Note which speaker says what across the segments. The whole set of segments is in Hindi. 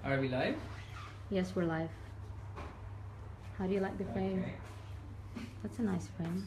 Speaker 1: Are we live?
Speaker 2: Yes, we're live. How do you like the frame?
Speaker 1: Okay.
Speaker 2: That's a nice frame.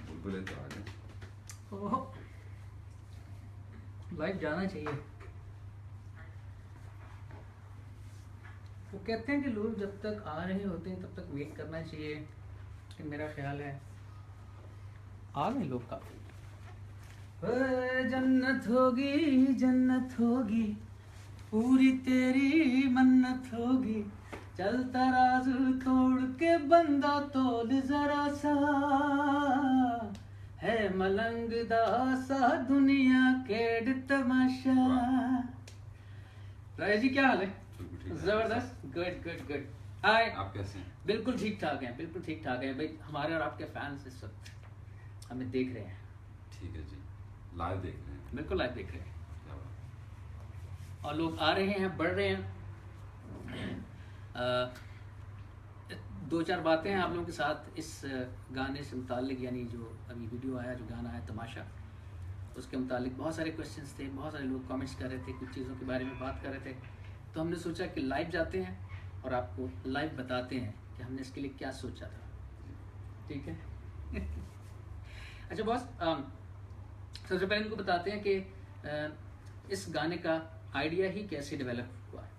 Speaker 3: बुलबुलें तो आ गए।
Speaker 1: लाइव जाना चाहिए। वो कहते हैं कि लोग जब तक आ रहे होते हैं तब तक वेट करना चाहिए, लेकिन मेरा ख्याल है आ गए लोग काफी। जन्नत होगी पूरी तेरी मन्नत होगी, चल तराजू तोड़ के बंदा तोल जरा सा, है मलंग सा दुनिया केड़ तमाशा। राय जी क्या हाल है?
Speaker 3: बिल्कुल ठीक है।
Speaker 1: जबरदस्त, गुड गुड गुड। हाय,
Speaker 3: आप कैसे हैं?
Speaker 1: बिल्कुल ठीक ठाक हैं, बिल्कुल ठीक ठाक हैं भाई। हमारे और आपके फैंस इस वक्त हमें देख रहे हैं।
Speaker 3: ठीक है जी, लाइव देख रहे हैं।
Speaker 1: बिल्कुल लाइव देख रहे हैं
Speaker 3: क्या बात।
Speaker 1: और लोग आ रहे हैं, बढ़ रहे हैं। दो चार बातें हैं आप लोगों के साथ इस गाने से मुतालिक, यानी जो अभी वीडियो आया, जो गाना है तमाशा, उसके मुतालिक बहुत सारे क्वेश्चंस थे, बहुत सारे लोग कमेंट्स कर रहे थे, कुछ चीज़ों के बारे में बात कर रहे थे। तो हमने सोचा कि लाइव जाते हैं और आपको लाइव बताते हैं कि हमने इसके लिए क्या सोचा था। ठीक है? अच्छा बॉस, सबसे पहले इनको बताते हैं कि इस गाने का आइडिया ही कैसे डेवलप हुआ है।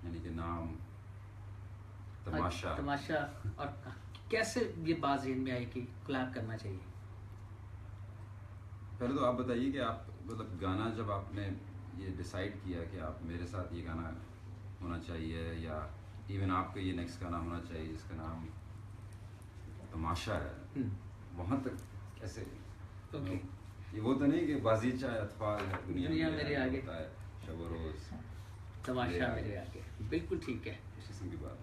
Speaker 3: यानी कि नाम तमाशा।
Speaker 1: तमाशा, और कैसे ये बात ज़हन में आई कि कोलैब करना चाहिए।
Speaker 3: पहले तो आप बताइए कि आप मतलब गाना जब आपने ये डिसाइड किया कि आप मेरे साथ ये गाना होना चाहिए, या इवन आपका ये नेक्स्ट गाना होना चाहिए जिसका नाम तमाशा है, वहाँ तक कैसे?
Speaker 1: ओके।
Speaker 3: ये वो तो नहीं कि बाजीचा अतफाल है
Speaker 1: दुनिया मेरे आगे,
Speaker 3: होता है शब रोज
Speaker 1: तमाशा मेरे आगे। बिल्कुल ठीक है।
Speaker 3: इस किस्म की बात है।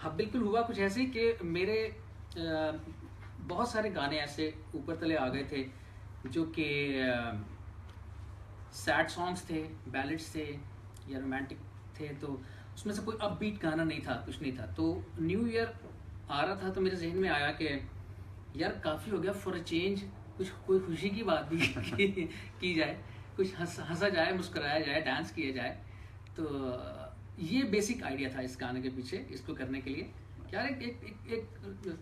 Speaker 1: हाँ बिल्कुल, हुआ कुछ ऐसे कि मेरे बहुत सारे गाने ऐसे ऊपर तले आ गए थे जो कि सैड सॉन्ग्स थे, बैलेड्स थे या रोमांटिक थे, तो उसमें से कोई अपबीट गाना नहीं था, कुछ नहीं था। तो न्यू ईयर आ रहा था तो मेरे जहन में आया कि यार काफ़ी हो गया, फॉर अ चेंज कुछ कोई खुशी की बात भी की जाए, कुछ हंसा जाए, मुस्कुराया जाए, डांस किया जाए। तो ये बेसिक आइडिया था इस गाने के पीछे, इसको करने के लिए यार एक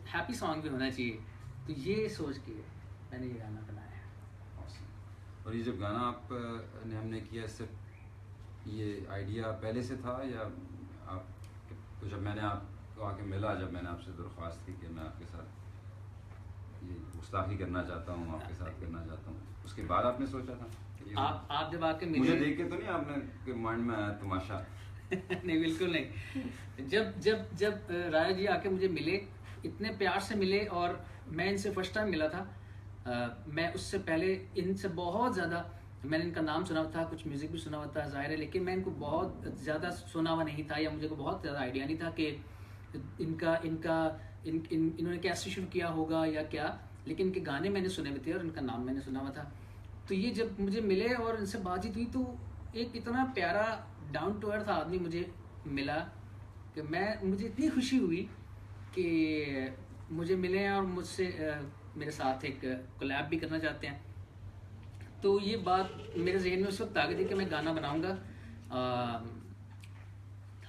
Speaker 1: हैप्पी सॉन्ग भी होना चाहिए। तो ये सोच के मैंने ये गाना बनाया है।
Speaker 3: और ये जब गाना आप ने हमने किया, इससे ये आइडिया पहले से था या आप तो जब मैंने आपको आके मिला, जब मैंने आपसे दरख्वास्त की कि मैं आपके साथ ये गुस्ताखी करना चाहता हूँ, आपके साथ करना चाहता हूँ, उसके बाद आपने सोचा था?
Speaker 1: आप जब आके
Speaker 3: मुझे देख के तो नहीं आपने माइंड में आया तमाशा?
Speaker 1: नहीं बिल्कुल नहीं। जब जब जब राय जी आके मुझे मिले, इतने प्यार से मिले, और मैं इनसे फर्स्ट टाइम मिला था। मैं उससे पहले इनसे बहुत ज़्यादा, मैंने इनका नाम सुना हुआ था, कुछ म्यूज़िक भी सुना हुआ था ज़ाहिर है, लेकिन मैं इनको बहुत ज़्यादा सुना हुआ नहीं था, या मुझे को बहुत ज़्यादा आइडिया नहीं था कि इन्होंने कैसे शुरू किया होगा या क्या। लेकिन इनके गाने मैंने सुने हुए थे और इनका नाम मैंने सुना हुआ था। तो ये जब मुझे मिले और इनसे बातचीत हुई, तो एक इतना प्यारा डाउन टू अर्थ आदमी मुझे मिला कि मुझे इतनी खुशी हुई कि मुझे मिले हैं और मुझसे मेरे साथ एक कोलैब भी करना चाहते हैं। तो ये बात मेरे जहन में उस वक्त आ गई थी कि मैं गाना बनाऊंगा।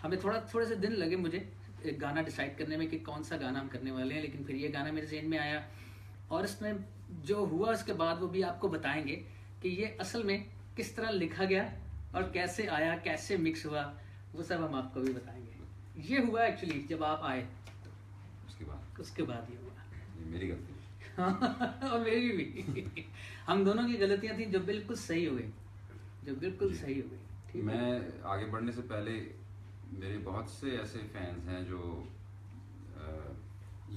Speaker 1: हमें थोड़े से दिन लगे मुझे एक गाना डिसाइड करने में कि कौन सा गाना हम करने वाले हैं, लेकिन फिर ये गाना मेरे जहन में आया, और इसमें जो हुआ उसके बाद वो भी आपको बताएंगे कि ये असल में किस तरह लिखा गया और कैसे आया, कैसे मिक्स हुआ, वो सब हम आपको भी बताएंगे। ये हुआ एक्चुअली जब आप आए,
Speaker 3: उसके बाद
Speaker 1: उसके बाद ये हुआ।
Speaker 3: ये मेरी गलती है।
Speaker 1: और मेरी भी हम दोनों की गलतियां थी जो बिल्कुल सही हो गई, जो बिल्कुल सही हो गई। ठीक है?
Speaker 3: मैं आगे बढ़ने से पहले मेरे बहुत से ऐसे फैंस हैं जो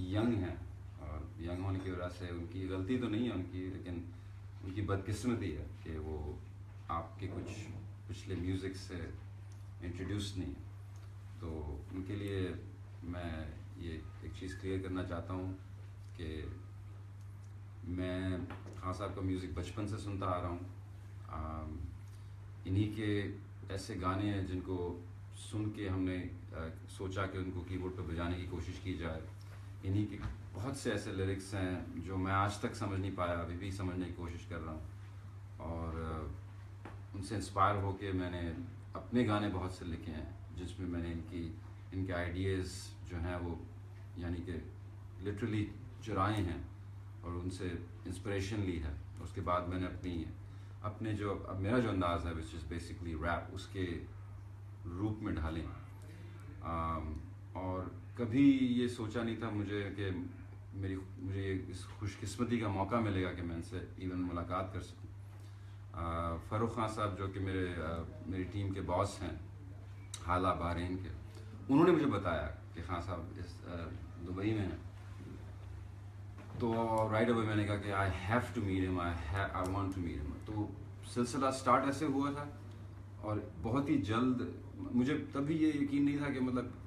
Speaker 3: यंग हैं, और यंग होने की वजह से उनकी गलती तो नहीं है उनकी, लेकिन उनकी बदकिस्मती है कि वो आपके कुछ पिछले म्यूज़िक से इंट्रोड्यूस नहीं है। तो उनके लिए मैं ये एक चीज़ क्लियर करना चाहता हूँ कि मैं खान साहब का म्यूज़िक बचपन से सुनता आ रहा हूँ। इन्हीं के ऐसे गाने हैं जिनको सुन के हमने सोचा कि उनको कीबोर्ड पर बजाने की कोशिश की जाए। इन्हीं के बहुत से ऐसे लिरिक्स हैं जो मैं आज तक समझ नहीं पाया, अभी भी समझने की कोशिश कर रहा हूँ। और उनसे इंस्पायर होके मैंने अपने गाने बहुत से लिखे हैं जिसमें मैंने इनके आइडियाज़ जो हैं वो यानी कि लिटरली चुराए हैं और उनसे इंस्पिरेशन ली है। उसके बाद मैंने अपने जो अब मेरा जो अंदाज़ है विच इज़ बेसिकली रैप, उसके रूप में ढालें। और कभी ये सोचा नहीं था मुझे कि मुझे इस खुशकिस्मती का मौका मिलेगा कि मैं इनसे इवन मुलाकात कर सकूं। फ़ारूक खान साहब जो कि मेरी टीम के बॉस हैं हाला बहरीन के, उन्होंने मुझे बताया कि खान साहब इस दुबई में हैं। तो राइट अवे मैंने कहा कि I have to meet him, I want to meet him. तो सिलसिला स्टार्ट ऐसे हुआ था और बहुत ही जल्द मुझे तभी ये यकीन नहीं था कि मतलब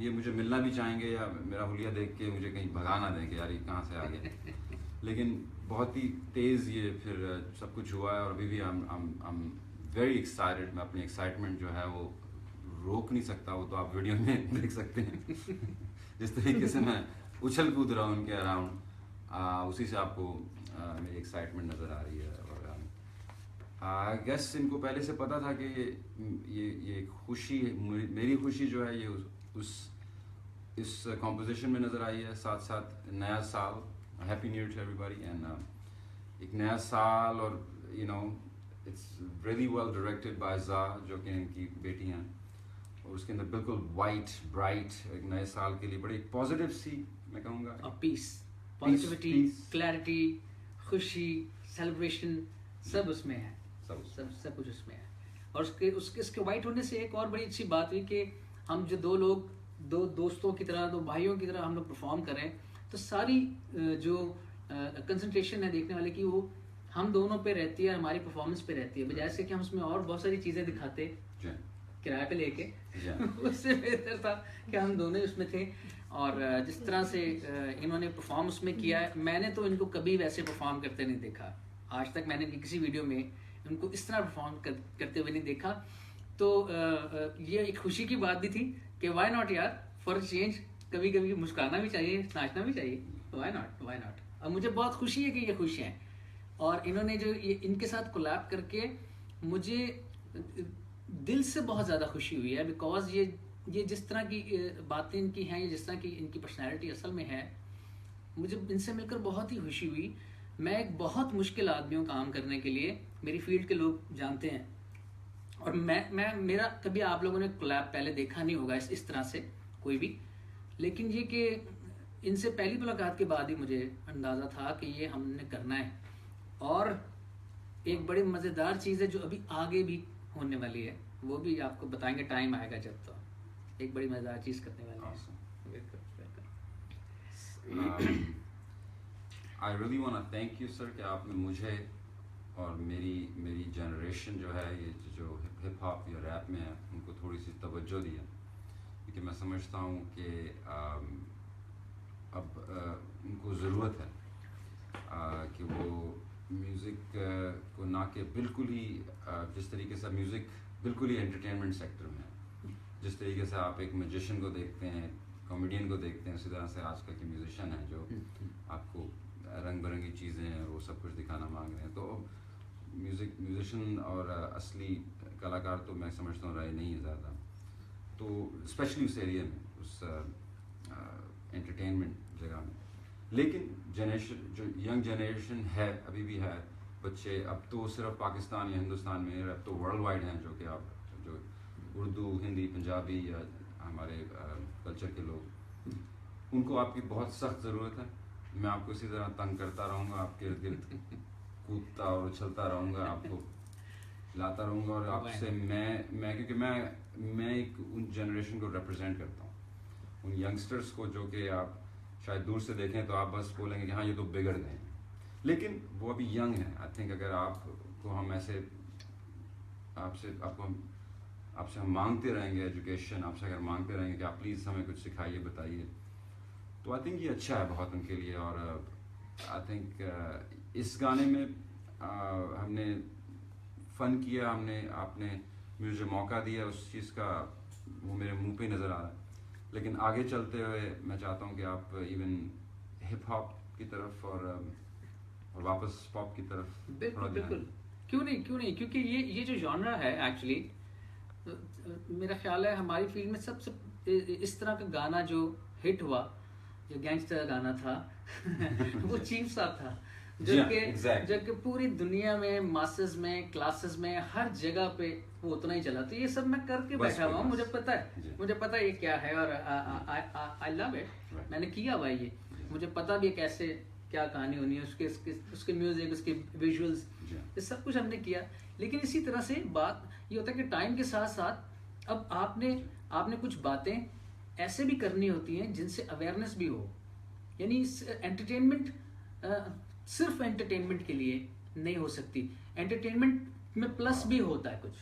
Speaker 3: ये मुझे मिलना भी चाहेंगे या मेरा हुलिया देख के मुझे कहीं भगा ना दें कि यार ये कहाँ से आ गए। लेकिन बहुत ही तेज़ ये फिर सब कुछ हुआ है और अभी भी I'm वेरी एक्साइटेड। मैं अपनी एक्साइटमेंट जो है वो रोक नहीं सकता, वो तो आप वीडियो में देख सकते हैं। जिस तरीके से मैं उछल कूद रहा हूँ उनके अराउंड, उसी से आपको मेरी एक्साइटमेंट नज़र आ रही है। और आई गेस इनको पहले से पता था कि ये खुशी, मेरी खुशी जो है ये इस कॉम्पोजिशन में नज़र आई है। साथ साथ नया साल, happy new year to everybody, and एक नया साल और you know it's really well directed by ज़ा जो कि इनकी बेटी हैं, और उसके अंदर बिल्कुल वाइट ब्राइट एक नए साल के लिए बड़ी पॉजिटिव सी मैं कहूँगा,
Speaker 1: और पीस, पॉजिटिविटी, क्लैरिटी, खुशी, सेलिब्रेशन सब उसमें है, सब कुछ उसमें है। और उसके वाइट होने से एक और बड़ी अच्छी बात हुई कि हम जो दो दोस्तों की तरह, दो भाइयों की तरह हम लोग परफॉर्म करें, तो सारी जो कंसंट्रेशन है देखने वाले की वो हम दोनों पे रहती है, हमारी परफॉर्मेंस पे रहती है, बजाय से कि हम उसमें और बहुत सारी चीज़ें दिखाते किराए पे लेके। उससे बेहतर था कि हम दोनों ही उसमें थे। और जिस तरह से इन्होंने परफॉर्म उसमें किया है, मैंने तो इनको कभी वैसे परफॉर्म करते नहीं देखा। आज तक मैंने किसी वीडियो में इनको इस तरह परफॉर्म करते हुए नहीं देखा। तो ये एक खुशी की बात भी थी कि वाई नॉट यार, फॉर चेंज कभी कभी मुस्कुराना भी चाहिए, नाचना भी चाहिए, वाई नॉट। और मुझे बहुत खुशी है कि ये खुश हैं। और इन्होंने जो इनके साथ कोलैब करके मुझे दिल से बहुत ज़्यादा खुशी हुई है, बिकॉज ये जिस तरह की बातें इनकी हैं, ये जिस तरह की इनकी पर्सनैलिटी असल में है, मुझे इनसे मिलकर बहुत ही खुशी हुई। मैं एक बहुत मुश्किल आदमी हूँ काम करने के लिए, मेरी फील्ड के लोग जानते हैं, और मेरा कभी आप लोगों ने कोलैब पहले देखा नहीं होगा इस तरह से कोई भी। लेकिन ये कि इनसे पहली मुलाकात के बाद ही मुझे अंदाज़ा था कि ये हमने करना है। और एक बड़ी मज़ेदार चीज़ है जो अभी आगे भी होने वाली है, वो भी आपको बताएंगे, टाइम आएगा जब। तो एक बड़ी मज़ेदार चीज़ करने वाले हैं।
Speaker 3: I really want to thank you sir कि आपने मुझे और मेरी जनरेशन जो है, ये जो हिप हॉप या रैप में है, उनको थोड़ी सी तवज्जो दी है, क्योंकि मैं समझता हूँ कि अब उनको ज़रूरत है कि वो म्यूज़िक को ना कि बिल्कुल ही जिस तरीके से म्यूज़िक बिल्कुल ही एंटरटेनमेंट सेक्टर में है, जिस तरीके से आप एक म्यूजिशियन को देखते हैं, कॉमेडियन को देखते हैं, उसी तरह से आजकल के म्यूजिशियन हैं जो आपको रंग बिरंगी चीज़ें और वो सब कुछ दिखाना मांग रहे हैं। तो म्यूजिशियन और असली कलाकार तो मैं समझता हूँ रहे नहीं है ज़्यादा, तो स्पेशली उस एरिया में, उस एंटरटेनमेंट जगह में। लेकिन जनरेशन जो यंग जनरेशन है अभी भी है, बच्चे अब तो सिर्फ पाकिस्तान या हिंदुस्तान में, अब तो वर्ल्ड वाइड हैं, जो कि आप जो उर्दू, हिंदी, पंजाबी या हमारे कल्चर के लोग, उनको आपकी बहुत सख्त ज़रूरत है। मैं आपको इसी तरह तंग करता रहूँगा, आपके इर्द गिर्द कूदता और उछलता रहूँगा, आपको लाता रहूँगा, और आपसे मैं क्योंकि मैं एक उन जनरेशन को रिप्रेजेंट करता हूँ, उन यंगस्टर्स को जो कि आप शायद दूर से देखें तो आप बस बोलेंगे कि हाँ ये तो बिगड़ गए हैं, लेकिन वो अभी यंग है। आई थिंक अगर आपको हम ऐसे आपसे हम मांगते रहेंगे एजुकेशन, आपसे अगर मांगते रहेंगे कि आप प्लीज़ हमें कुछ सिखाइए, बताइए, तो आई थिंक ये अच्छा है बहुत उनके लिए। और आई थिंक इस गाने में हमने फ़न किया, आपने मुझे मौका दिया उस चीज़ का, वो मेरे मुंह पे नज़र आ रहा है। लेकिन आगे चलते हुए मैं चाहता हूँ कि आप इवन हिप हॉप की तरफ और वापस पॉप की तरफ
Speaker 1: बिल्कुल बिल्कुल, क्यों नहीं, क्योंकि ये जो जॉनरा है एक्चुअली, मेरा ख्याल है हमारी फील्ड में सबसे इस तरह का गाना जो हिट हुआ, जो गैंगस्टर गाना था वो चीफ साहब था, जबकि पूरी दुनिया में, मासेस में, क्लासेस में, हर जगह पे वो उतना ही चला। तो ये सब मैं करके बैठा हुआ हूँ, मुझे पता है ये क्या है, और आई लव इट, मैंने किया हुआ ये, मुझे पता भी है कैसे क्या कहानी होनी है, उसके म्यूजिक, उसके विजुअल्स, ये सब कुछ हमने किया। लेकिन इसी तरह से बात ये होता है कि टाइम के साथ साथ अब आपने कुछ बातें ऐसे भी करनी होती हैं जिनसे अवेयरनेस भी हो, यानी एंटरटेनमेंट सिर्फ एंटरटेनमेंट के लिए नहीं हो सकती, एंटरटेनमेंट में प्लस भी होता है कुछ,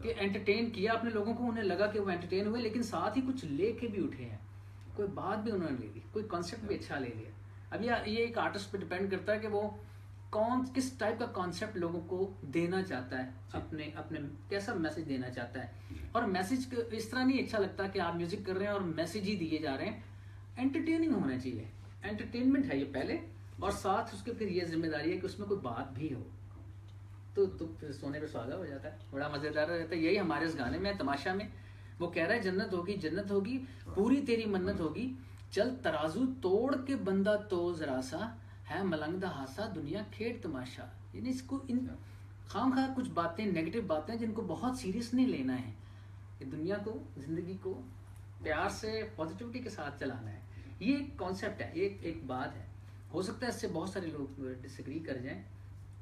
Speaker 1: कि एंटरटेन किया आपने लोगों को, उन्हें लगा कि वो एंटरटेन हुए, लेकिन साथ ही कुछ लेके भी उठे हैं, कोई बात भी उन्होंने ले ली, कोई कॉन्सेप्ट भी अच्छा ले लिया। अब ये एक आर्टिस्ट पे डिपेंड करता है कि वो किस टाइप का कॉन्सेप्ट लोगों को देना चाहता है, अपने कैसा मैसेज देना चाहता है। और मैसेज इस तरह नहीं अच्छा लगता कि आप म्यूजिक कर रहे हैं और मैसेज ही दिए जा रहे हैं, एंटरटेनिंग होना चाहिए, एंटरटेनमेंट है ये पहले, और साथ उसके फिर ये जिम्मेदारी है कि उसमें कोई बात भी हो, तो फिर सोने पे सुहागा हो जाता है, बड़ा मजेदार रहता है। यही हमारे इस गाने में, तमाशा में, वो कह रहा है जन्नत होगी पूरी तेरी मन्नत होगी, चल तराजू तोड़ के बंदा तो जरा सा, है मलंगदा हासा दुनिया खेड़ तमाशा। यानी इसको इन खामखा कुछ बातें, नेगेटिव बातें जिनको बहुत सीरियस नहीं लेना है, कि दुनिया को, जिंदगी को प्यार से, पॉजिटिविटी के साथ चलाना है। ये एक कॉन्सेप्ट है, ये एक बात है। हो सकता है इससे बहुत सारे लोग डिसएग्री कर जाएं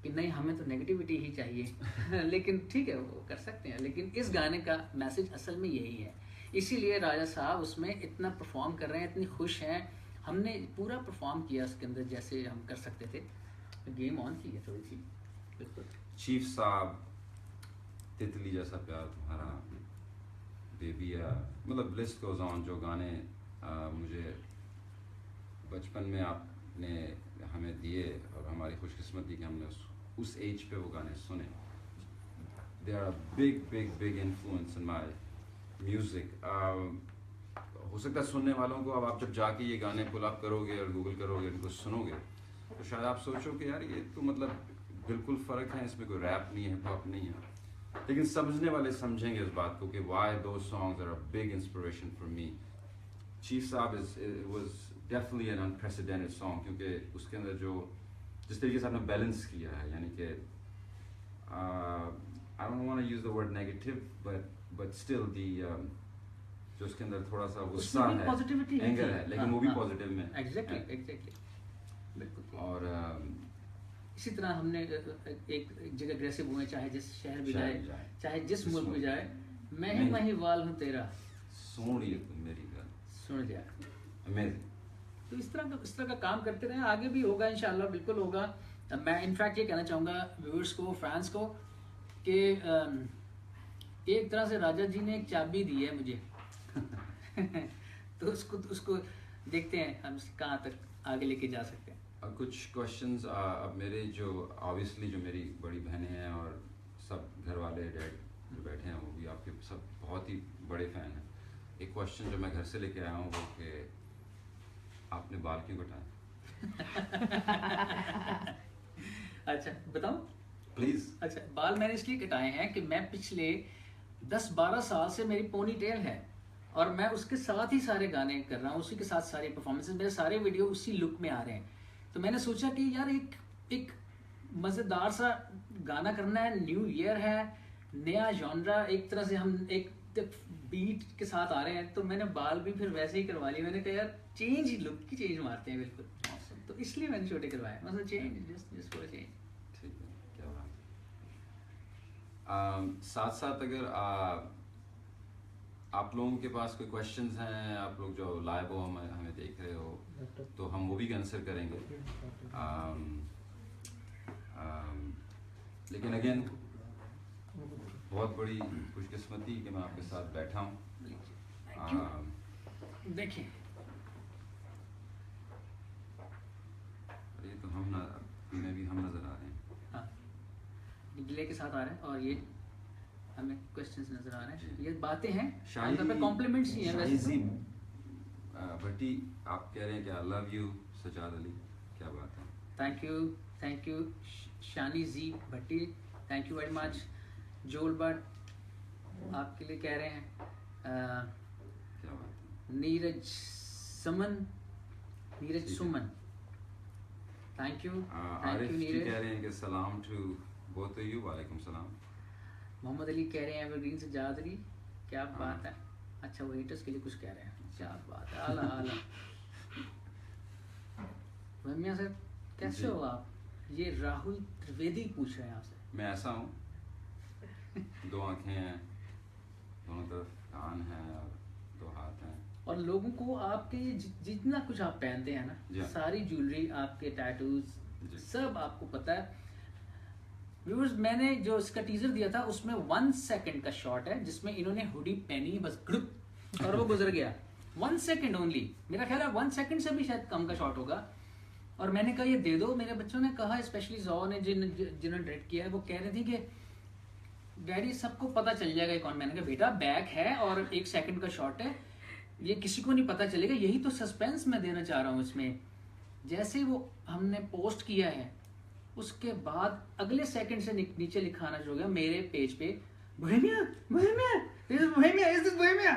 Speaker 1: कि नहीं हमें तो नेगेटिविटी ही चाहिए लेकिन ठीक है, वो कर सकते हैं, लेकिन इस गाने का मैसेज असल में यही है। इसीलिए राजा साहब उसमें इतना परफॉर्म कर रहे हैं, इतनी खुश हैं, हमने पूरा परफॉर्म किया उसके अंदर जैसे हम कर सकते थे, गेम ऑन की है थोड़ी सी। बिल्कुल
Speaker 3: चीफ साहब, तितली जैसा प्यार तुम्हारा, बेबिया, मतलब लिस्ट गोज़ ऑन, जो गाने मुझे बचपन में आपने हमें दिए, और हमारी खुशकिस्मती कि हमने उस एज पे वो गाने सुने। They are big influence in my music. हो सकता है सुनने वालों को, अब आप जब जाके ये गाने पुल अप करोगे और गूगल करोगे, इनको सुनोगे, तो शायद आप सोचो कि यार ये तो मतलब बिल्कुल फ़र्क है, इसमें कोई रैप नहीं है, हिप हॉप नहीं है। लेकिन समझने वाले समझेंगे इस बात को कि why those songs are a big inspiration for me. Chief साहब was definitely an unprecedented song, क्योंकि उसके अंदर जो जिस तरीके से आपने बैलेंस किया है, यानी कि I don't want to use the word negative, but still the जो उसके अंदर थोड़ा सा गुस्सा है, एंगर है, लेकिन वो भी पॉजिटिव में।
Speaker 1: एग्जैक्टली बिल्कुल।
Speaker 3: और
Speaker 1: इसी तरह हमने एक जगह अग्रेसिव हुए, चाहे जिस शहर भी जाए, चाहे जिस मुल्क में जाए, मैं ही महिवाल हूँ तेरा,
Speaker 3: सुन मेरी गल,
Speaker 1: सुन जा।
Speaker 3: अमेजिंग।
Speaker 1: तो इस तरह का काम करते रहे, आगे भी होगा इंशाल्लाह, बिल्कुल होगा। मैं इनफैक्ट ये कहना चाहूँगा व्यूअर्स को, फैंस को, कि एक तरह से राजा जी ने एक चाबी दी है मुझे तो उसको देखते हैं हम कहाँ तक आगे लेके जा सकते हैं।
Speaker 3: कुछ क्वेश्चंस अब मेरे जो ऑब्वियसली जो मेरी बड़ी बहनें हैं और सब घर वाले, डैड जो बैठे हैं, वो भी आपके सब बहुत ही बड़े फ़ैन हैं। एक क्वेश्चन जो मैं घर से लेके आया हूँ वो कि आपने बाल क्यों कटाए?
Speaker 1: अच्छा बताऊँ
Speaker 3: प्लीज़।
Speaker 1: अच्छा, बाल मैंने इसलिए कटाए हैं कि मैं पिछले 10-12 साल से मेरी पोनी टेल है, और मैं उसके साथ ही सारे गाने कर रहा हूँ, उसी के साथ सारे परफॉर्मेंसेज, मेरे सारे वीडियो उसी लुक में आ रहे हैं। तो मैंने सोचा कि यार एक मज़ेदार सा गाना करना है, न्यू ईयर है, नया जॉनरा, एक तरह से हम एक बीट के साथ आ रहे हैं, तो मैंने बाल भी फिर वैसे ही करवा लिए। मैंने कहा यार चेंज, लुक की चेंज मारते हैं बिल्कुल। तो इसलिए मैंने छोटे करवाए, मतलब चेंज, जस्ट फॉर चेंज।
Speaker 3: ठीक है, क्या बात है। साथ साथ अगर आप लोगों के पास कोई क्वेश्चंस हैं, आप लोग जो लाइव हो हमें देख रहे हो, तो हम वो भी आंसर करेंगे। लेकिन अगेन बहुत बड़ी खुशकिस्मती कि मैं आपके साथ बैठा हूँ।
Speaker 1: देखिए
Speaker 3: ये तो हम ना में भी हम नजर आ रहे हैं।
Speaker 1: हाँ, डिले के साथ आ रहे हैं और ये हमें क्वेश्चंस नजर आ रहे हैं, ये बातें हैं, आमतौर पे कॉम्प्लीमेंट्स ही हैं वैसे तो।
Speaker 3: भट्टी आप कह रहे हैं कि I love you Sajjad Ali, क्या बात है।
Speaker 1: Thank you Shani ji Bhatti, thank you very much. जोल बट आपके लिए कह रहे हैं,
Speaker 3: क्या बात है।
Speaker 1: Neeraj Suman, thank you
Speaker 3: Arif ji
Speaker 1: Neeraj.
Speaker 3: कह रहे हैं कि सलाम टू बोथ ऑफ यू, वालेकुम सलाम।
Speaker 1: मोहम्मद अली कह रहे हैं एवरग्रीन से जाद अली, क्या बात है। अच्छा, वो हेटर्स के लिए कुछ कह रहे हैं, क्या बात है, आला आला। मियां सर कैसे हो आप? ये राहुल त्रिवेदी पूछ रहे हैं आपसे।
Speaker 3: मैं ऐसा हूँ, 2 आंखें हैं, दोनों तरफ कान है और 2 हाथ हैं।
Speaker 1: और लोगों को आपके जितना कुछ आप पहनते हैं ना, सारी ज्वेलरी, आपके टैटूज, सब आपको पता है। व्यूअर्स, मैंने जो इसका टीजर दिया था उसमें 1 सेकंड का शॉट है जिसमें इन्होंने हुडी पहनी बस ग्रुप और वो गुजर गया। 1 सेकंड ओनली, मेरा ख्याल है 1 सेकंड से भी शायद कम का शॉट होगा। और मैंने कहा ये दे दो, मेरे बच्चों ने कहा, स्पेशली जॉ ने जिन्होंने डायरेक्ट किया है, वो कह रहे थे कि डैडी सबको पता चल जाएगा कौन। मैंने कहा बेटा बैक है और 1 सेकंड का शॉट है, ये किसी को नहीं पता चलेगा, यही तो सस्पेंस मैं देना चाह रहा हूँ इसमें। जैसे वो हमने पोस्ट किया है उसके बाद अगले सेकंड से नीचे लिखाना शुरू हो गया मेरे पेज पे, Bohemia Bohemia this is Bohemia, is this Bohemia,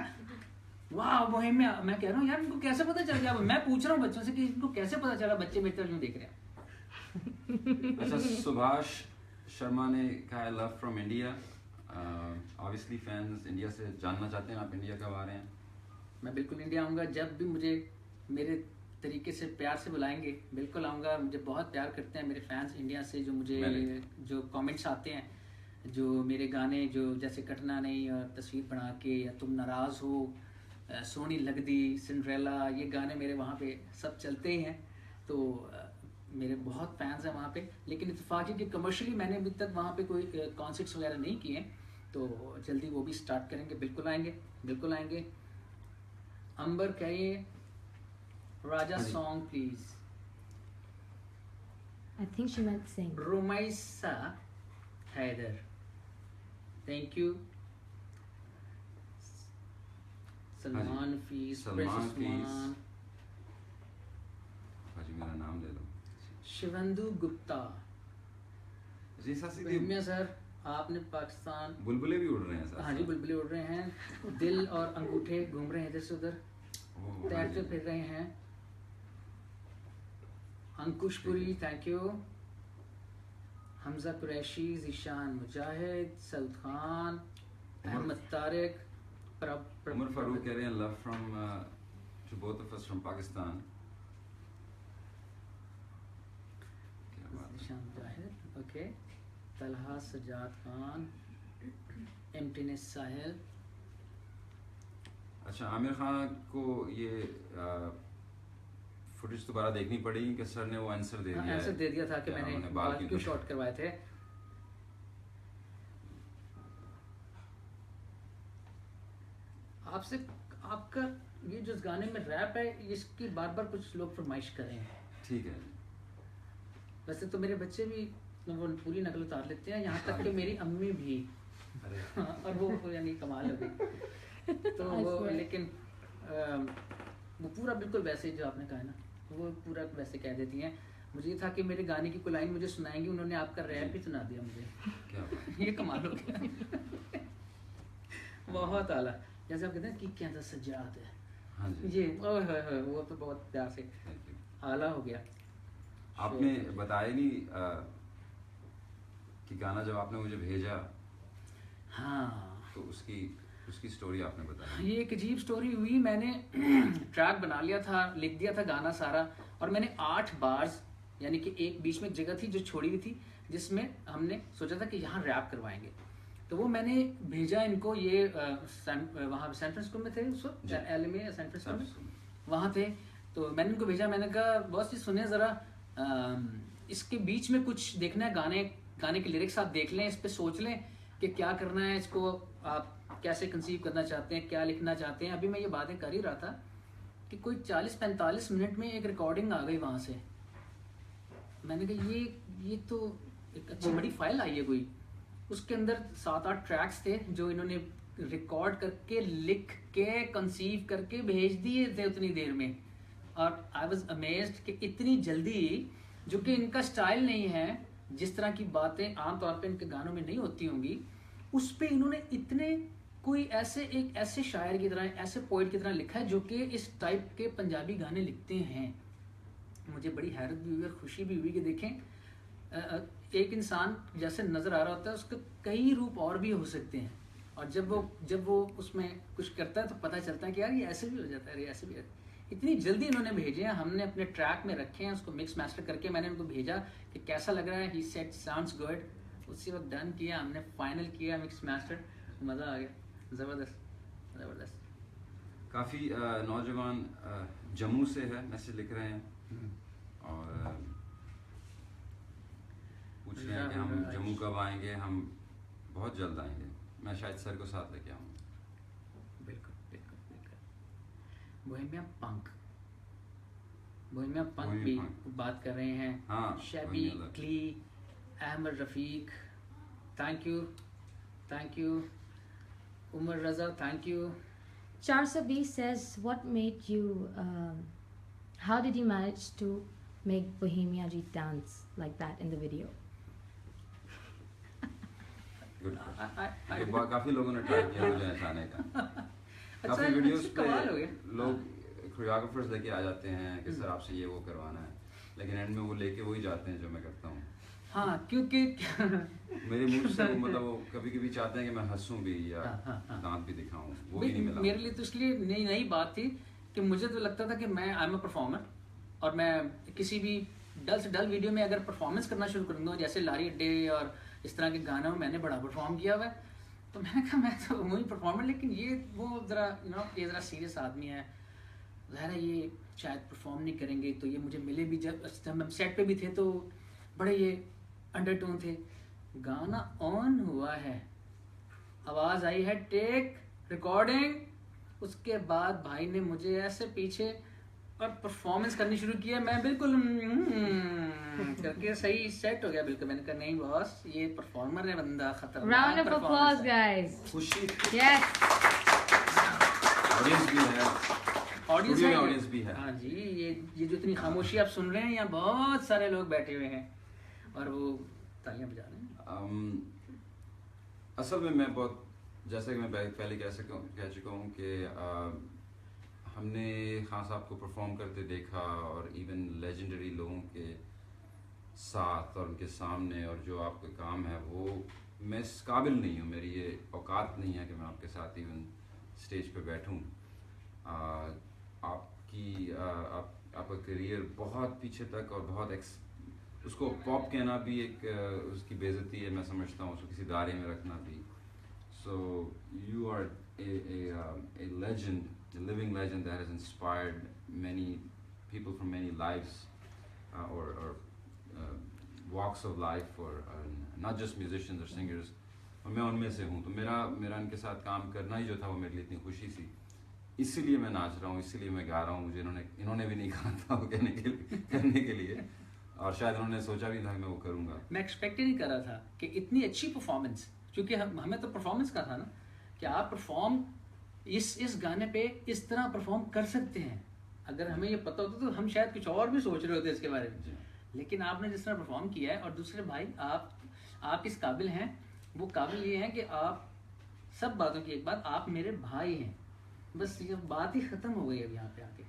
Speaker 1: वाह बोहेमिया। मैं कह रहा हूँ यार इनको कैसे पता चल गया? मैं पूछ रहा हूँ बच्चों से कि इनको कैसे पता चला, बच्चे मेरी तरफ यूं देख रहे हैं।
Speaker 3: अच्छा, सुभाष शर्मा ने कहा love from India. Obviously fans India से जानना चाहते हैं आप इंडिया कब आ रहे हैं।
Speaker 1: मैं बिल्कुल इंडिया आऊँगा, जब भी मुझे मेरे तरीके से प्यार से बुलाएंगे बिल्कुल आऊँगा। मुझे बहुत प्यार करते हैं मेरे फैंस इंडिया से, जो मुझे जो कमेंट्स आते हैं, जो मेरे गाने जो जैसे कटना नहीं और तस्वीर बना के या तुम नाराज़ हो, सोनी लगदी, सिंड्रेला, ये गाने मेरे वहाँ पे सब चलते ही हैं। तो मेरे बहुत फैंस हैं वहाँ पे। लेकिन इत्तेफाक कि कमर्शियली मैंने अभी तक वहाँ पे कोई कॉन्सर्ट्स वगैरह नहीं किए, तो जल्दी वो भी स्टार्ट करेंगे। बिल्कुल आएंगे, बिल्कुल आएंगे। अंबर कहिए Raja song please.
Speaker 2: I think she meant sing.
Speaker 1: Romaisa Haider, thank you. Salman फीस,
Speaker 3: सलमान फीस, हाजी मेरा नाम ले लो।
Speaker 1: शिवंदु गुप्ता,
Speaker 3: जी
Speaker 1: सर आपने पाकिस्तान,
Speaker 3: बुलबुले भी उड़ रहे हैं सर।
Speaker 1: हाँ जी बुलबुले उड़ रहे हैं, दिल और अंगूठे घूम रहे हैं इधर से उधर, तैरते फिर रहे हैं। Ankushpuri thank you. हमजा कुरैशी, जीशान मुजाहिद, सऊद खान, अहमद तारिक,
Speaker 3: उमर फारूक कह रहे हैं love from to both of us from Pakistan.
Speaker 1: Zeeshan Mujahid, okay. Talha Sajjad Khan, emptiness Sahil.
Speaker 3: अच्छा, आमिर खान को ये फुटेज दोबारा देखनी पड़ी कि सर ने वो आंसर दे दिया,
Speaker 1: आंसर दे दिया था कि मैंने बाल क्यों शॉर्ट करवाए थे। आपसे आपका ये जो गाने में रैप है इसकी बार बार कुछ लोग फरमाइश कर रहे हैं।
Speaker 3: ठीक है,
Speaker 1: वैसे तो मेरे बच्चे भी वो पूरी नकल उतार लेते हैं, यहाँ तक कि मेरी अम्मी भी। और वो यानी कमाल हो गई। तो वो लेकिन वो पूरा बिल्कुल वैसे जो आपने कहा ना, वो पूरा वैसे कह देती हैं। मुझे ये था कि मेरे गाने की कोई लाइन मुझे सुनाएंगी, उन्होंने आपका रैप ही सुना दिया मुझे।
Speaker 3: क्या
Speaker 1: ये कमाल हो गया। बहुत आला, जैसे आप कहते हैं कि क्या था सजाद है।
Speaker 3: हाँ जी,
Speaker 1: ये वो तो बहुत प्यार से आला हो गया।
Speaker 3: आपने बताया नहीं कि गाना जब आपने मुझे भेजा,
Speaker 1: हाँ
Speaker 3: तो उसकी उसकी स्टोरी आपने बताई।
Speaker 1: ये एक अजीब स्टोरी हुई। मैंने ट्रैक बना लिया था, लिख दिया था गाना सारा, और मैंने 8 बार्स, यानी कि एक बीच में जगह थी जो छोड़ी हुई थी जिसमें हमने सोचा था कि यहाँ रैप करवाएंगे। तो वो मैंने भेजा इनको, ये वहाँ सैन फ्रांसिस्को में थे उस वक्त, LA में या सैन फ्रांसिस्को में वहाँ थे। तो मैंने इनको भेजा, मैंने कहा बॉस जी सुने ज़रा, इसके बीच में कुछ देखना है, गाने के लिरिक्स आप देख लें, इस पर सोच लें कि क्या करना है, इसको आप कैसे कंसीव करना चाहते हैं, क्या लिखना चाहते हैं। अभी मैं ये बातें कर ही रहा था कि कोई 40-45 मिनट में एक रिकॉर्डिंग आ गई वहाँ से। मैंने कहा ये तो एक अच्छी बड़ी फाइल आई है कोई। उसके अंदर 7-8 ट्रैक्स थे जो इन्होंने रिकॉर्ड करके, लिख के, कंसीव करके भेज दिए थे उतनी देर में। और आई वॉज अमेज्ड कि इतनी जल्दी, जो कि इनका स्टाइल नहीं है, जिस तरह की बातें आमतौर पे इनके गानों में नहीं होती होंगी, उस पे इन्होंने इतने कोई ऐसे शायर की तरह, ऐसे पोइट की तरह लिखा है जो कि इस टाइप के पंजाबी गाने लिखते हैं। मुझे बड़ी हैरत भी हुई और खुशी भी हुई कि देखें एक इंसान जैसे नज़र आ रहा होता है उसके कई रूप और भी हो सकते हैं, और जब वो उसमें कुछ करता है तो पता चलता है कि यार ये ऐसे भी हो जाता है, ये ऐसे भी होता है। इतनी जल्दी इन्होंने भेजे हैं, हमने अपने ट्रैक में रखे हैं, उसको मिक्स मास्टर करके मैंने उनको भेजा कि कैसा लग रहा है। He said sounds good. उसी वक्त डन किया, हमने फाइनल किया मिक्स मास्टर, मज़ा आ गया, ज़बरदस्त।
Speaker 3: काफ़ी नौजवान जम्मू से है, मैसेज लिख रहे हैं और पूछ रहे हैं कि हम जम्मू कब आएंगे। हम बहुत जल्द आएंगे, मैं शायद सर को साथ लेके आऊँगा।
Speaker 1: बिल्कुल। बोहेमिया पंक भी बात कर रहे हैं।
Speaker 3: हाँ,
Speaker 1: शैबी क्ली, Ahmed Rafiq, thank you. Umar Raza, thank you.
Speaker 2: 420 says, what made you, how did you manage to make Bohemia Ji dance like that in the video?
Speaker 3: काफ़ी लोगों ने ट्राई किया मुझे नचाने का। काफ़ी वीडियोस पे लोग कोरियोग्राफर्स लेके आ जाते हैं कि सर आपसे ये वो करवाना है, लेकिन एंड में वो लेके वही जाते हैं जो मैं करता हूँ।
Speaker 1: हाँ, क्योंकि
Speaker 3: मेरे मुंह से वो मतलब वो कभी चाहते हैं कि मैं हंसूं भी या दांत भी दिखाऊं, वो भी नहीं मिला।
Speaker 1: मेरे लिए तो इसलिए नई बात थी कि मुझे तो लगता था कि मैं आई एम अ परफॉर्मर, और मैं किसी भी डल से डल वीडियो में अगर परफॉर्मेंस करना शुरू कर दूंगा, जैसे लारी अड्डे और इस तरह के गानों में मैंने बड़ा परफॉर्म किया हुआ है, तो मैंने कहा मैं तो वही परफॉर्मर, लेकिन ये वो ज़रा ये ज़रा सीरियस आदमी है, ज़ाहिर है ये शायद परफॉर्म नहीं करेंगे। तो ये मुझे मिले भी, जब हम सेट पे भी थे तो बड़े ये अंडरटोन थे। गाना ऑन हुआ है, आवाज़ आई है, टेक रिकॉर्डिंग, उसके बाद भाई ने मुझे ऐसे पीछे और परफॉर्मेंस करनी शुरू किया। मैं बिल्कुल करके सही सेट हो गया बिल्कुल। मैंने कहा नहीं बॉस, ये परफॉर्मर है बंदा, खतरनाक।
Speaker 2: Round of applause, guys.
Speaker 3: खुशी
Speaker 2: Yes.
Speaker 3: ऑडियंस भी है, ऑडियंस भी है।
Speaker 1: हाँ जी, ये जो इतनी खामोशी आप सुन रहे हैं, यहाँ बहुत सारे लोग बैठे हुए हैं और वो तालियां बजा रहे हैं।
Speaker 3: असल में मैं बहुत, जैसे कि मैं पहले कह चुका हूँ कि हमने खान साहब को परफॉर्म करते देखा, और इवन लेजेंडरी लोगों के साथ और उनके सामने, और जो आपका काम है वो मैं इस काबिल नहीं हूँ, मेरी ये औकात नहीं है कि मैं आपके साथ इवन स्टेज पे बैठूँ। आपका करियर बहुत पीछे तक और बहुत उसको पॉप कहना भी एक उसकी बेइज्जती है, मैं समझता हूँ, उसको किसी दायरे में रखना भी। So you are a legend, a living legend that has inspired many people from many lives or walks of life, or not just musicians or singers, और मैं उनमें से हूँ। तो मेरा इनके साथ काम करना ही जो था वो मेरे लिए इतनी खुशी थी, इसीलिए मैं नाच रहा हूँ, इसीलिए मैं गा रहा हूँ। मुझे इन्होंने भी नहीं कहा था वो करने के लिए, और शायद उन्होंने सोचा भी था मैं वो करूँगा।
Speaker 1: मैं एक्सपेक्ट ही नहीं कर रहा था कि इतनी अच्छी परफॉर्मेंस, क्योंकि हमें तो परफॉर्मेंस का था ना कि आप परफॉर्म इस गाने पे इस तरह परफॉर्म कर सकते हैं। अगर हमें ये पता होता तो हम शायद कुछ और भी सोच रहे होते इसके बारे में, लेकिन आपने जिस तरह परफॉर्म किया है, और दूसरे भाई आप इस काबिल हैं, वो काबिल ये हैं कि आप सब बातों की एक बात, आप मेरे भाई हैं, बस ये बात ही ख़त्म हो गई अब यहाँ पे आके।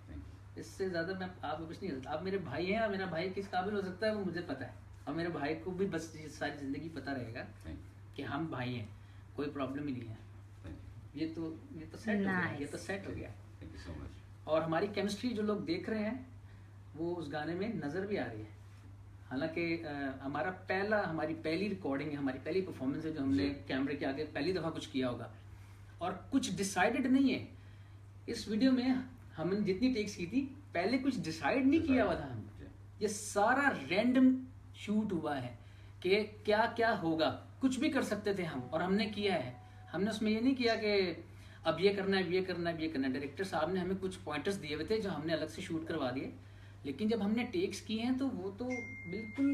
Speaker 1: इससे ज़्यादा मैं आपको कुछ नहीं कर सकता। आप मेरे भाई हैं, और मेरा भाई किस काबिल हो सकता है वो मुझे पता है, और मेरे भाई को भी बस ये सारी ज़िंदगी पता रहेगा कि हम भाई हैं, कोई प्रॉब्लम ही नहीं है। ये तो सेट हो गया, ये तो सेट हो गया।
Speaker 3: Thank you so much.
Speaker 1: और हमारी केमिस्ट्री जो लोग देख रहे हैं वो उस गाने में नज़र भी आ रही है। हालांकि हमारी पहली रिकॉर्डिंग है, हमारी पहली परफॉर्मेंस है जो हमने कैमरे के आगे पहली दफ़ा कुछ किया होगा, और कुछ डिसाइडेड नहीं है। इस वीडियो में हमने जितनी टेक्स की थी पहले कुछ डिसाइड नहीं किया हुआ था। हम ये सारा रैंडम शूट हुआ है कि क्या क्या होगा, कुछ भी कर सकते थे हम, और हमने किया है। हमने उसमें ये नहीं किया कि अब ये करना है, ये करना है, ये करना है। डायरेक्टर साहब ने हमें कुछ पॉइंटर्स दिए हुए थे जो हमने अलग से शूट करवा दिए, लेकिन जब हमने टेक्स किए हैं तो वो तो बिल्कुल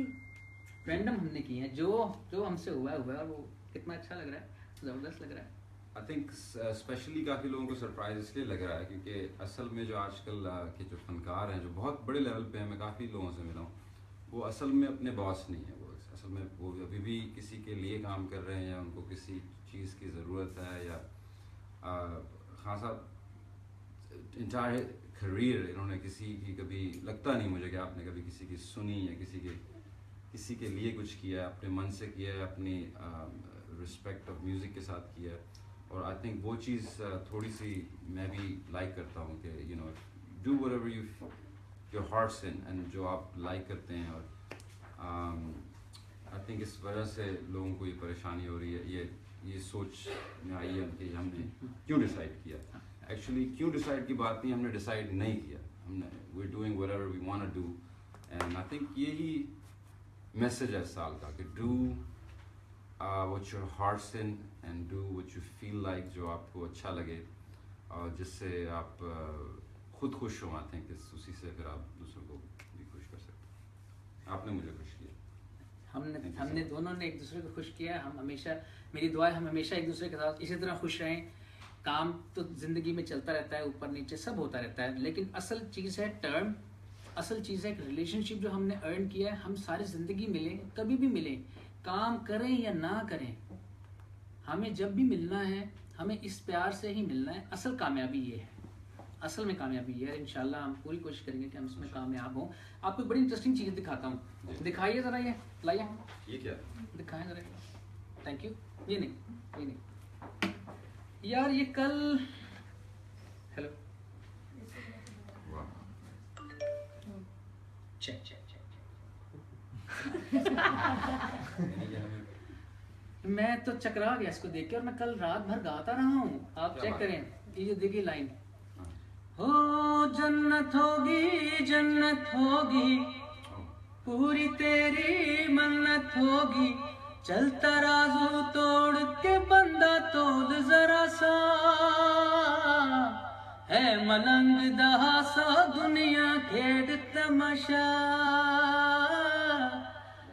Speaker 1: रैंडम हमने किए हैं। जो हमसे हुआ है, और वो कितना अच्छा लग रहा है, ज़बरदस्त लग रहा है।
Speaker 3: आई थिंक स्पेशली काफ़ी लोगों को सरप्राइज इसलिए लग रहा है क्योंकि असल में जो आजकल के जो फनकार हैं जो बहुत बड़े लेवल पे हैं, मैं काफ़ी लोगों से मिला हूँ, वो असल में अपने बॉस नहीं है। वो असल में वो अभी भी किसी के लिए काम कर रहे हैं, या उनको किसी चीज़ की ज़रूरत है, या खासा इंटायर करियर इन्होंने किसी की कभी, लगता नहीं मुझे कि आपने कभी किसी की सुनी या किसी के लिए कुछ किया है, अपने मन से किया है, अपनी रिस्पेक्ट ऑफ म्यूज़िक के साथ किया है। और आई थिंक वो चीज़ थोड़ी सी मैं भी लाइक करता हूँ कि you know do whatever your hearts in, and जो आप लाइक करते हैं। और आई थिंक इस वजह से लोगों को ये परेशानी हो रही है, ये सोच में आई है कि हमने क्यों डिसाइड किया। एक्चुअली क्यों डिसाइड की बात नहीं, हमने डिसाइड नहीं किया, हमने we are doing whatever we want to do. And I think यही मैसेज है साल का कि do what your heart's in and do what you feel like, जो आपको अच्छा लगे और जिससे आप खुद खुश हो। आते हैं कि उसी से फिर आप दूसरों को भी खुश कर सकते हैं। आपने मुझे खुश किया,
Speaker 1: हमने दोनों ने एक दूसरे को खुश किया। हम हमेशा, मेरी दुआ है हम हमेशा एक दूसरे के साथ इसी तरह खुश रहें। काम तो ज़िंदगी में चलता रहता है, ऊपर नीचे सब होता रहता है, लेकिन असल चीज़ है टर्म, असल चीज़ है एक रिलेशनशिप जो हमने अर्न किया है। हम सारी ज़िंदगी मिलें, कभी भी मिलें, काम करें या ना करें, हमें जब भी मिलना है हमें इस प्यार से ही मिलना है। असल कामयाबी ये है, असल में कामयाबी ये है। इंशाल्लाह हम पूरी कोशिश करेंगे कि हम इसमें कामयाब हों। आपको बड़ी इंटरेस्टिंग चीज़ दिखाता हूँ, दिखाइए ज़रा, ये लाइए,
Speaker 3: ये क्या
Speaker 1: दिखाएं ज़रा। Thank you. ये नहीं यार, ये कल, हेलो, चेक मैं तो चकरा गया इसको देख के, और मैं कल रात भर गाता रहा हूँ। आप चेक करें, ये जो देखिए लाइन, हो जन्नत होगी पूरी तेरी मन्नत होगी, चलता राजू तोड़ के बंदा तोड़ जरा सा, है मलंग दहासा दुनिया खेड तमाशा,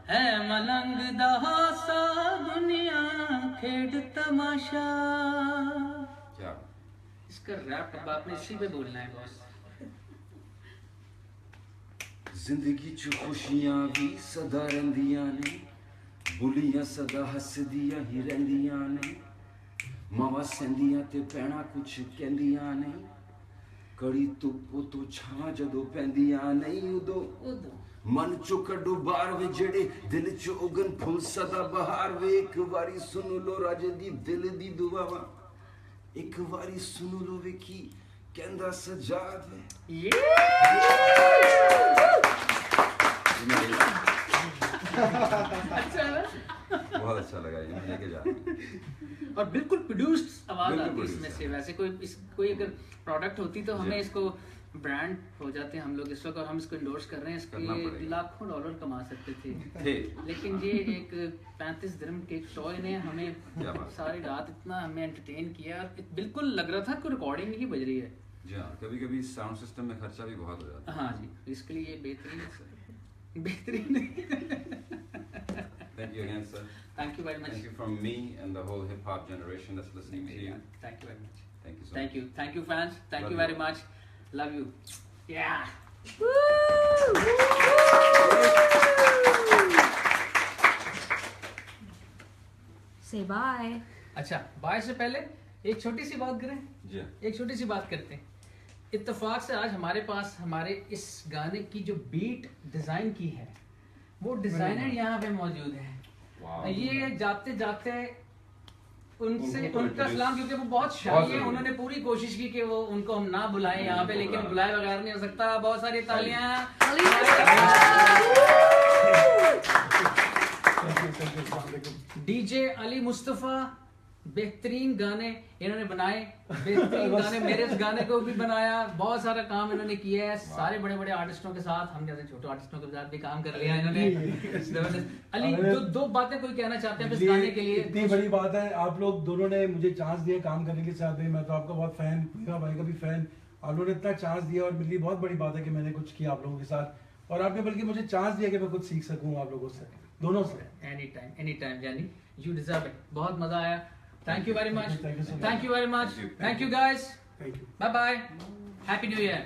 Speaker 1: है मलंग दहासा दुनिया खेड तमाशा।
Speaker 3: क्या
Speaker 1: इसका रैप अब आपने इसी पे बोलना है बॉस।
Speaker 3: जिंदगी च खुशियां भी सदा रहिंदियां ने, बुलियां सदा हसदियां ही रहिंदियां ने, मावा सेंदियां ते भैणां कुछ कहंदियां ने, कड़ी धुप्प तो छां जदों पैंदियां नहीं उदों मन चो कड्डो बाहर वे जेड़े दिल च उगन फुल सदा बहार वे। एक वारी सुन लो राजे दी दिल दी दुआवां, एक वारी सुन लो वे की कहंदा सजाद वे। बहुत अच्छा लगा, ये मैं लेके जा रहा हूं।
Speaker 1: और बिल्कुल प्रोड्यूस्ड आवाज आती है इसमें से। वैसे कोई अगर प्रोडक्ट होती तो हमें इसको ब्रांड हो जाते हैं हम लोग इस वक्त, और हम इसको इंडोर्स कर रहे हैं, इसके लाखों डॉलर कमा सकते थे। लेकिन ये एक 35 दिरहम के टॉय ने हमें सारी रात इतना हमें एंटरटेन किया, बिल्कुल लग रहा था कि रिकॉर्डिंग ही बज रही है।
Speaker 3: जी हाँ, कभी कभी साउंड सिस्टम में खर्चा भी बहुत हो जाता है।
Speaker 1: हाँ जी, इसके लिए ये बेहतरीन
Speaker 3: Thank you again, sir.
Speaker 1: Thank you very much.
Speaker 3: Thank you from me and the whole hip hop generation that's listening to you.
Speaker 1: Thank you very much.
Speaker 3: Thank you so
Speaker 1: Thank
Speaker 3: much.
Speaker 1: you. Thank you, fans. Thank
Speaker 3: Love
Speaker 1: you very
Speaker 3: you.
Speaker 1: much. Love you. Yeah.
Speaker 2: Say bye.
Speaker 1: अच्छा, बाय से पहले एक छोटी सी बात करें।
Speaker 3: जी।
Speaker 1: एक छोटी सी बात करते हैं। इत्तेफाक से आज हमारे पास हमारे इस गाने की जो बीट डिजाइन की है, वो डिजाइनर यहाँ पे मौजूद है।
Speaker 3: Wow.
Speaker 1: ये जाते जाते उनका सलाम, क्योंकि वो बहुत शाही है, उन्होंने पूरी कोशिश की कि वो उनको हम ना बुलाएं यहाँ पे, लेकिन बुलाए बगैर नहीं हो सकता। बहुत सारी तालियां। डीजे अली मुस्तफा, बेहतरीन गाने इन्होंने बनाए, बेहतरीन गाने, मेरे इस गाने को भी बनाया, बहुत सारा काम इन्होंने किया है सारे बड़े बड़े आर्टिस्टों के साथ, हम जैसे छोटे आर्टिस्टों के साथ भी काम कर लिया इन्होंने। अली दो बातें कोई कहना चाहते हैं इस गाने के लिए?
Speaker 4: इतनी बड़ी बात है, आप लोग दोनों ने मुझे चांस दिया काम करने के साथ में, मैं तो आपका बहुत फैन, पूजा भाई का भी फैन, आप लोगों ने इतना चांस दिया और मेरे लिए बहुत बड़ी बात है कि मैंने कुछ किया आप लोगों के साथ, और आपने बल्कि मुझे चांस दिया कि मैं कुछ सीख सकूं आप लोगों से, दोनों से।
Speaker 1: एनी टाइम यानी यू डिजर्व इट। बहुत मजा आया। Thank you very much. Thank you very much. Thank you guys.
Speaker 4: Thank you.
Speaker 1: Bye bye. Happy New Year.